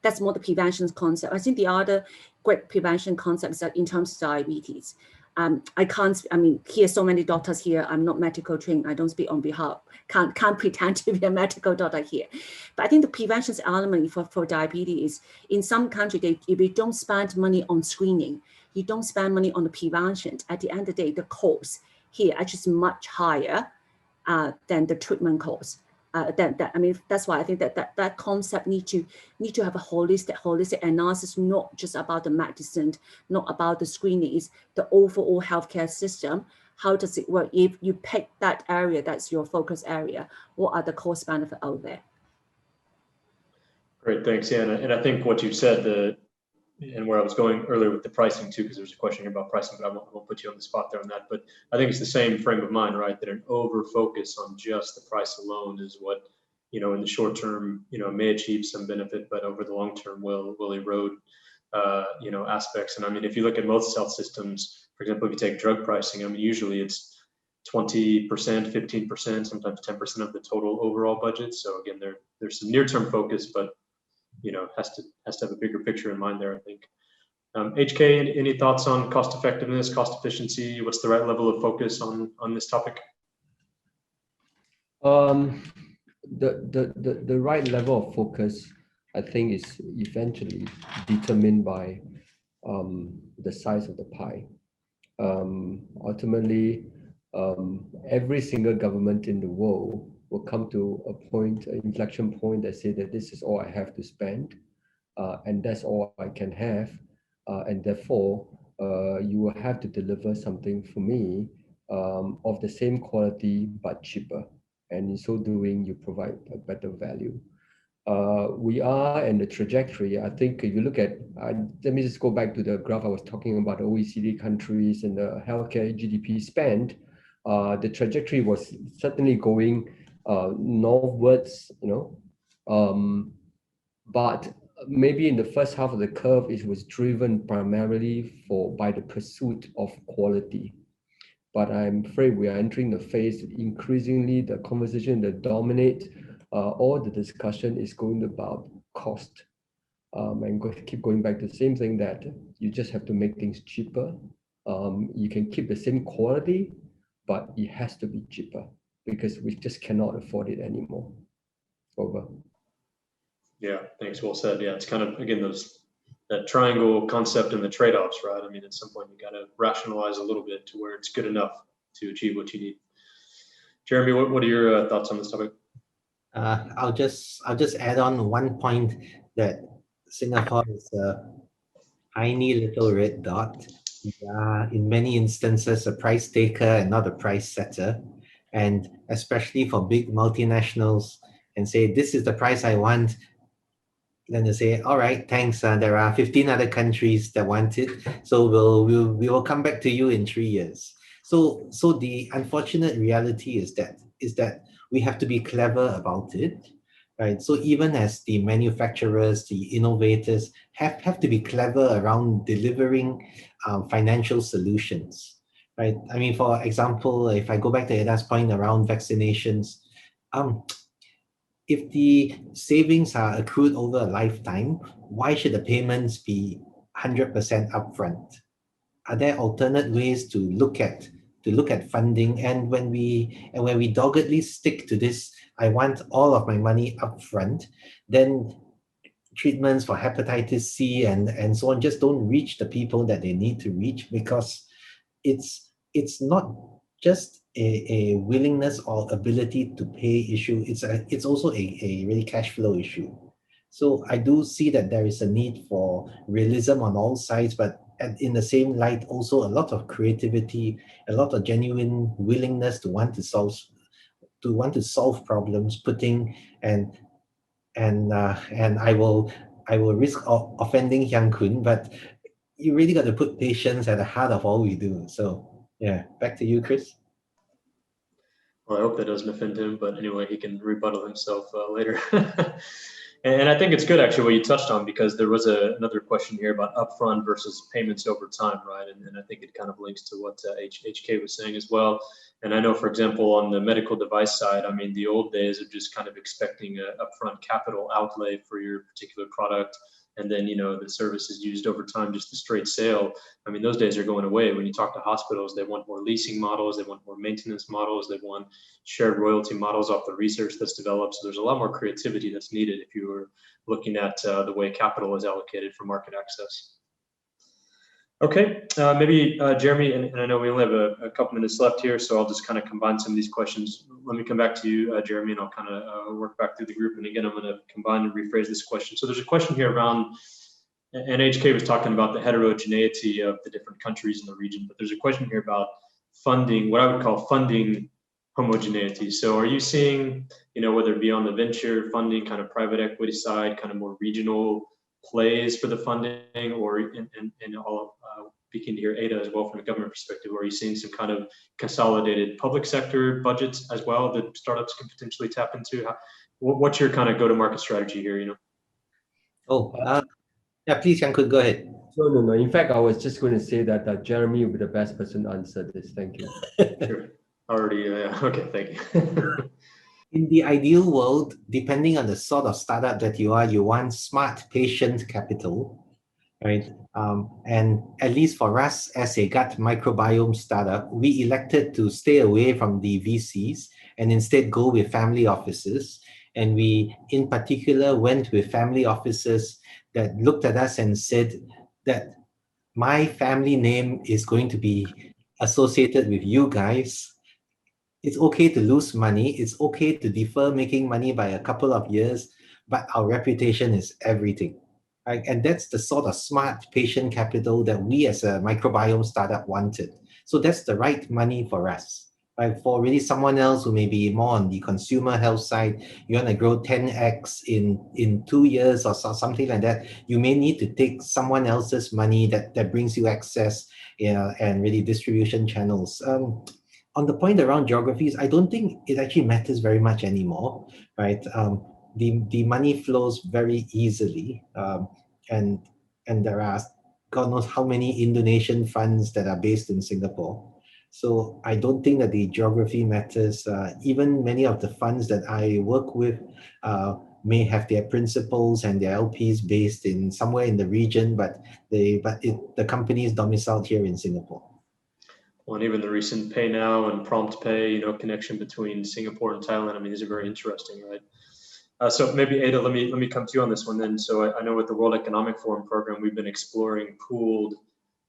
That's more the prevention concept. I think the other great prevention concepts are in terms of diabetes. Here so many doctors here. I'm not medical trained. I don't speak on behalf. Can't pretend to be a medical doctor here. But I think the prevention element for diabetes is in some countries, if you don't spend money on screening, you don't spend money on the prevention. At the end of the day, the cost here actually is much higher than the treatment cost. That's why I think that concept need to have a holistic analysis, not just about the medicine, not about the screening, is the overall healthcare system. How does it work? If you pick that area, that's your focus area, what are the cost benefit out there? Great, thanks. Yeah, and I think what you said, and where I was going earlier with the pricing too, because there's a question here about pricing, but I won't put you on the spot there on that. But I think it's the same frame of mind, right? That an over focus on just the price alone is what, in the short term, may achieve some benefit, but over the long term will erode, aspects. And I mean, if you look at most health systems, for example, if you take drug pricing, I mean, usually it's 20%, 15%, sometimes 10% of the total overall budget. So again, there's some near-term focus, but has to have a bigger picture in mind there, I think. HK, any thoughts on cost effectiveness, cost efficiency? What's the right level of focus on this topic? The right level of focus, I think, is eventually determined by the size of the pie. Ultimately, every single government in the world will come to an inflection point that say that this is all I have to spend, and that's all I can have, and therefore you will have to deliver something for me of the same quality but cheaper, and in so doing you provide a better value. We are in the trajectory. I think if you look at, let me just go back to the graph I was talking about, OECD countries and the healthcare GDP spend. The trajectory was certainly going northwards, but maybe in the first half of the curve, it was driven primarily by the pursuit of quality. But I'm afraid we are entering the phase increasingly the conversation that dominates all the discussion is going about cost. And keep going back to the same thing that you just have to make things cheaper. You can keep the same quality, but it has to be cheaper because we just cannot afford it anymore. Over. Yeah, thanks. Well said. Yeah, it's kind of, again, that triangle concept and the trade-offs, right? I mean, at some point you got to rationalize a little bit to where it's good enough to achieve what you need. Jeremy, what are your thoughts on this topic? I'll just add on one point that Singapore is a tiny little red dot. We are in many instances a price taker and not a price setter, and especially for big multinationals and say this is the price I want. Then they say, all right, thanks. There are 15 other countries that want it, so we will come back to you in 3 years. So the unfortunate reality is that we have to be clever about it, right? So even as the manufacturers, the innovators have to be clever around delivering financial solutions, right? I mean, for example, if I go back to Eda's point around vaccinations, if the savings are accrued over a lifetime, why should the payments be 100% upfront? Are there alternate ways to look at funding? And when we doggedly stick to this, I want all of my money upfront, then treatments for hepatitis C and so on just don't reach the people that they need to reach, because it's not just a willingness or ability to pay issue. It's also a really cash flow issue. So I do see that there is a need for realism on all sides, but in the same light, also a lot of creativity, a lot of genuine willingness to want to solve problems, putting and I will risk offending Hyang Kun, but you really got to put patience at the heart of all we do. So yeah, back to you, Chris. Well, I hope that doesn't offend him, but anyway, he can rebuttal himself later. And I think it's good, actually, what you touched on, because there was another question here about upfront versus payments over time, right? And I think it kind of links to what HK was saying as well. And I know, for example, on the medical device side, I mean, the old days of just kind of expecting an upfront capital outlay for your particular product, and then, the service is used over time, just a straight sale. I mean, those days are going away. When you talk to hospitals, they want more leasing models, they want more maintenance models, they want shared royalty models off the research that's developed. So there's a lot more creativity that's needed if you were looking at the way capital is allocated for market access. Okay, maybe Jeremy, and I know we only have a couple minutes left here, so I'll just kind of combine some of these questions. Let me come back to you, Jeremy, and I'll kind of work back through the group. And again, I'm going to combine and rephrase this question. So there's a question here around, and HK was talking about the heterogeneity of the different countries in the region, but there's a question here about funding, what I would call funding homogeneity. So are you seeing, whether it be on the venture funding, kind of private equity side, kind of more regional plays for the funding, or in all, be keen to hear Ada as well from a government perspective, where are you seeing some kind of consolidated public sector budgets as well that startups can potentially tap into? What's your kind of go-to-market strategy here, you know? Oh, yeah, please, Yang could go ahead. No. In fact, I was just going to say that Jeremy will be the best person to answer this. Thank you. Sure. Already, okay, thank you. In the ideal world, depending on the sort of startup that you are, you want smart, patient capital, right? And at least for us as a gut microbiome startup, we elected to stay away from the VCs and instead go with family offices. And we, in particular, went with family offices that looked at us and said that my family name is going to be associated with you guys. It's okay to lose money. It's okay to defer making money by a couple of years, but our reputation is everything. Right? And that's the sort of smart patient capital that we as a microbiome startup wanted. So that's the right money for us. Right? For really someone else who may be more on the consumer health side, you want to grow 10x in 2 years or something like that, you may need to take someone else's money that brings you access, and really distribution channels. On the point around geographies, I don't think it actually matters very much anymore, right? The money flows very easily, and there are God knows how many Indonesian funds that are based in Singapore. So I don't think that the geography matters. Even many of the funds that I work with may have their principals and their LPs based in somewhere in the region, but the company is domiciled here in Singapore. Well, and even the recent Pay Now and Prompt Pay, you know, connection between Singapore and Thailand, I mean, these are very interesting, right? So maybe Ada, let me come to you on this one then. So I know with the World Economic Forum program, we've been exploring pooled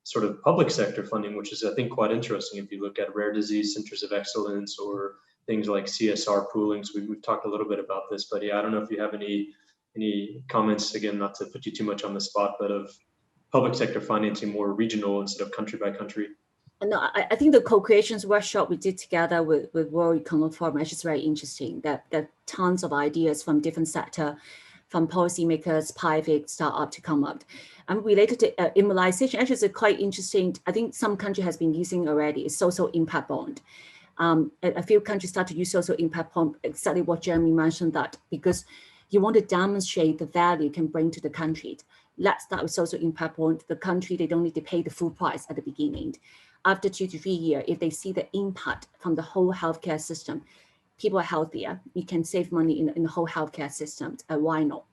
sort of public sector funding, which is, I think, quite interesting if you look at rare disease centers of excellence or things like CSR pooling. So we've talked a little bit about this, but yeah, I don't know if you have any comments, again, not to put you too much on the spot, but of public sector financing more regional instead of country by country. No, I think the co-creations workshop we did together with World Economic Forum is just very interesting. That tons of ideas from different sector, from policymakers, private, startup to come up. And related to immunization, actually it's quite interesting. I think some country has been using already is social impact bond. A few countries start to use social impact bond, exactly what Jeremy mentioned, that because you want to demonstrate the value you can bring to the country. Let's start with social impact bond. The country, they don't need to pay the full price at the beginning. After 2 to 3 years, if they see the impact from the whole healthcare system, people are healthier, you can save money in the whole healthcare system. Why not?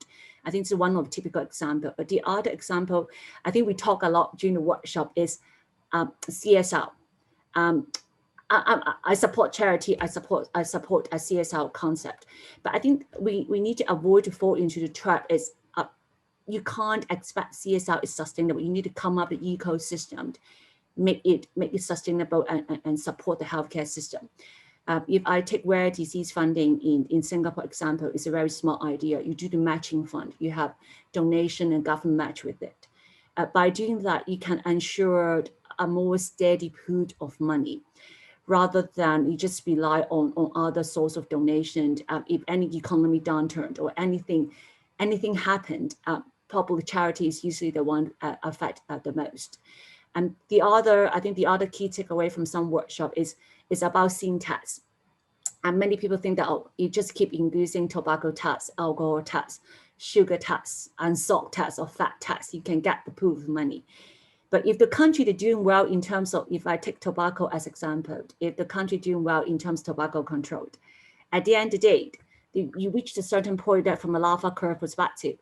I think it's one of the typical example. But the other example, I think we talk a lot during the workshop is CSR. I support charity, I support a CSR concept. But I think we need to avoid to fall into the trap is you can't expect CSR is sustainable. You need to come up with ecosystem, make it sustainable and support the healthcare system. If I take rare disease funding in Singapore example, it's a very small idea. You do the matching fund, you have donation and government match with it. By doing that, you can ensure a more steady pool of money, rather than you just rely on other source of donation. If any economy downturn or anything happened, probably charity is usually the one affected the most. And I think the other key takeaway from some workshop is about sin tax. And many people think that you just keep increasing tobacco tax, alcohol tax, sugar tax, and salt tax or fat tax, you can get the pool of money. But if the country is doing well in terms of, if I take tobacco as example, if the country doing well in terms of tobacco control, at the end of the day, you reach a certain point that from a lava curve perspective,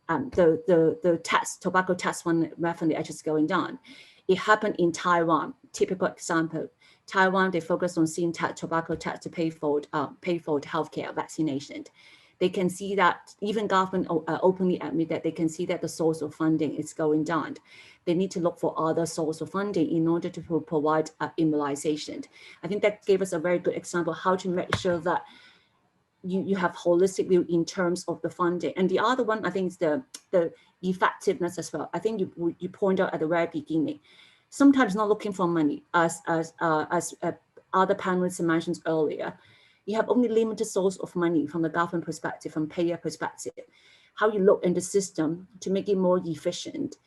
the tobacco tax one revenue is just going down. It happened in Taiwan, typical example. Taiwan, they focus on sin tax, tobacco tax to pay for healthcare vaccination. They can see that even government openly admit that they can see that the source of funding is going down. They need to look for other source of funding in order to provide immunization. I think that gave us a very good example how to make sure that you have holistic view in terms of the funding. And the other one, I think, is the effectiveness as well. I think you point out at the very beginning, sometimes not looking for money, as other panelists mentioned earlier. You have only limited source of money from the government perspective, from payer perspective. how you look in the system to make it more efficient.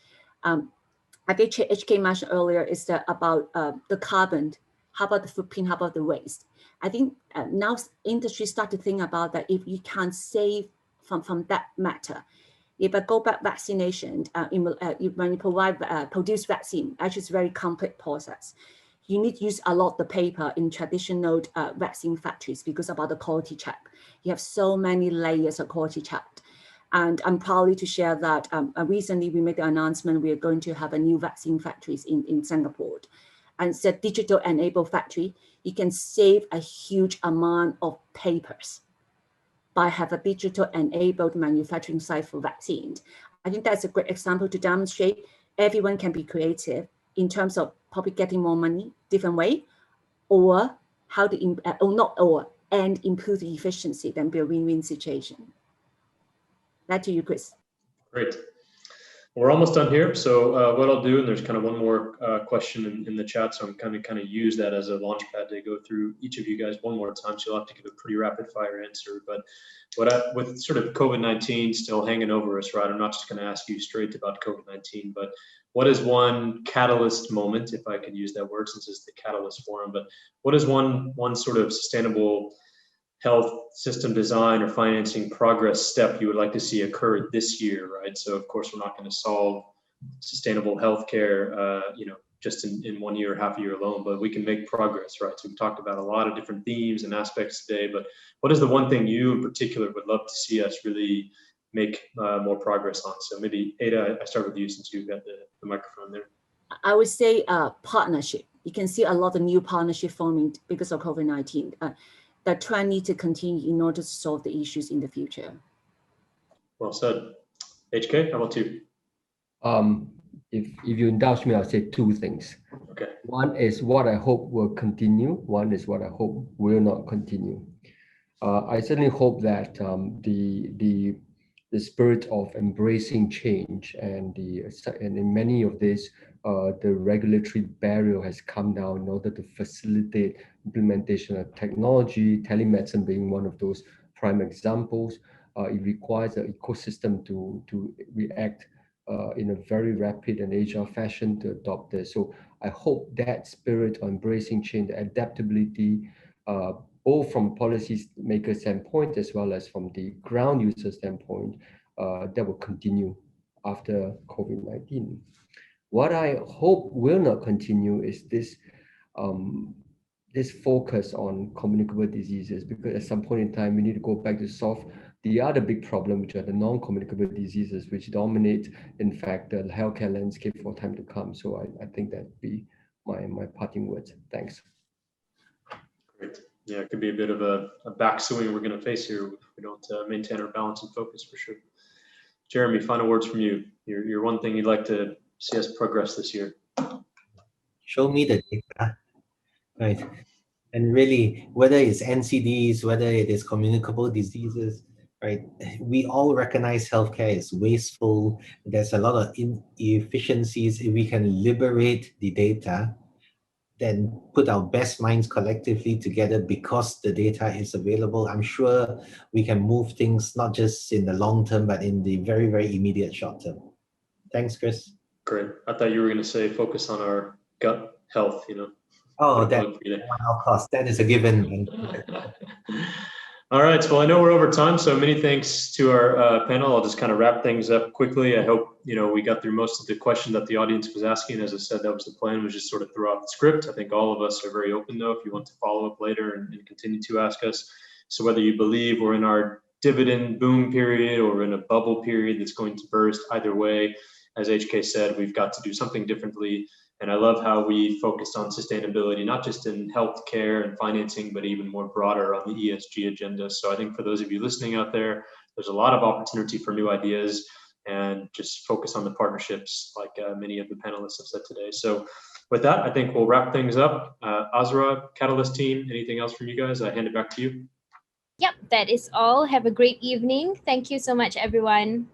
I think HK mentioned earlier is that about the carbon, how about the footprint, how about the waste? I think now industry start to think about that if you can save from that matter. If I go back vaccination, when you produce vaccine, actually it's a very complex process. You need to use a lot of the paper in traditional vaccine factories because about the quality check. You have so many layers of quality check. And I'm proud to share that recently we made the announcement we are going to have a new vaccine factories in Singapore. And it's a digital enabled factory. You can save a huge amount of papers by having a digital enabled manufacturing site for vaccines. I think that's a great example to demonstrate everyone can be creative in terms of probably getting more money, different way, or how to, and improve the efficiency, then be a win-win situation. Back to you, Chris. Great. We're almost done here. So what I'll do, and there's kind of one more question in the chat, so I'm kind of use that as a launch pad to go through each of you guys one more time. So you'll have to give a pretty rapid fire answer. But with sort of COVID-19 still hanging over us, right? I'm not just going to ask you straight about COVID-19, but what is one catalyst moment, if I can use that word since it's the Catalyst Forum, but what is one sort of sustainable health system design or financing progress step you would like to see occur this year, right? So of course, we're not going to solve sustainable healthcare, just in 1 year, half a year alone, but we can make progress, right? So we've talked about a lot of different themes and aspects today, but what is the one thing you in particular would love to see us really make more progress on? So maybe Ada, I start with you since you've got the microphone there. I would say partnership. You can see a lot of new partnership forming because of COVID-19. That trend needs to continue in order to solve the issues in the future. Well said. HK, how about you? If you indulge me, I'll say two things. Okay. One is what I hope will continue. One is what I hope will not continue. I certainly hope that the spirit of embracing change and in many of this, the regulatory barrier has come down in order to facilitate implementation of technology, telemedicine being one of those prime examples. It requires an ecosystem to react in a very rapid and agile fashion to adopt this. So I hope that spirit of embracing change, adaptability, both from policy maker standpoint as well as from the ground user standpoint, that will continue after COVID-19. What I hope will not continue is this focus on communicable diseases, because at some point in time, we need to go back to solve the other big problem, which are the non-communicable diseases, which dominate, in fact, the healthcare landscape for time to come. So I think that'd be my parting words. Thanks. Great. Yeah, it could be a bit of a backswing we're going to face here if we don't maintain our balance and focus, for sure. Jeremy, final words from you. Your one thing you'd like to see us progress this year. Show me the data, right? And really, whether it's NCDs, whether it is communicable diseases, right? We all recognize healthcare is wasteful. There's a lot of inefficiencies. If we can liberate the data, then put our best minds collectively together because the data is available, I'm sure we can move things not just in the long term, but in the very, very immediate short term. Thanks, Chris. Great. I thought you were going to say focus on our gut health, Oh, that, of course, that is a given. All right, well, I know we're over time, so many thanks to our panel. I'll just kind of wrap things up quickly. I hope, we got through most of the questions that the audience was asking. As I said, that was the plan, was just sort of throw out the script. I think all of us are very open, though, if you want to follow up later and continue to ask us. So whether you believe we're in our dividend boom period or in a bubble period that's going to burst, either way, as HK said, we've got to do something differently. And I love how we focused on sustainability, not just in healthcare and financing, but even more broader on the ESG agenda. So I think for those of you listening out there, there's a lot of opportunity for new ideas, and just focus on the partnerships like many of the panelists have said today. So with that, I think we'll wrap things up. Azra, Catalyst team, anything else from you guys? I hand it back to you. Yep, that is all. Have a great evening. Thank you so much, everyone.